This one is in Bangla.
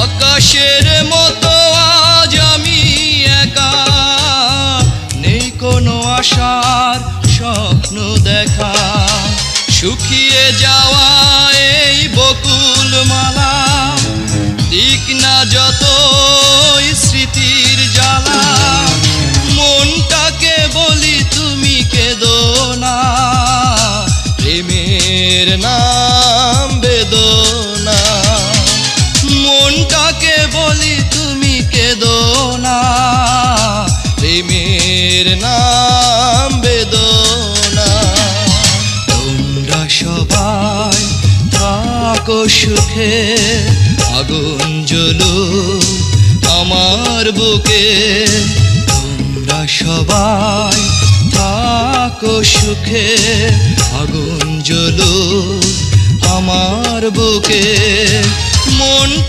আকাশের মতো আজ আমি একা, নেই কোনো আশার স্বপ্ন দেখা। শুকিয়ে যাওয়া এই বকুল মালা, দিক না যত স্মৃতির জ্বালা। মনটাকে বলি তুমি কেঁদো না, প্রেমের নাম বেদনা। মনটাকে বলি তুমি কেঁদো না, প্রেমের নাম বেদনা। তোমরা সবাই থাকো সুখে, আগুন জ্বলুক আমার বুকে। তোমরা সবাই থাকো সুখে, আগুন জ্বলুক আমার বুকে। মনটা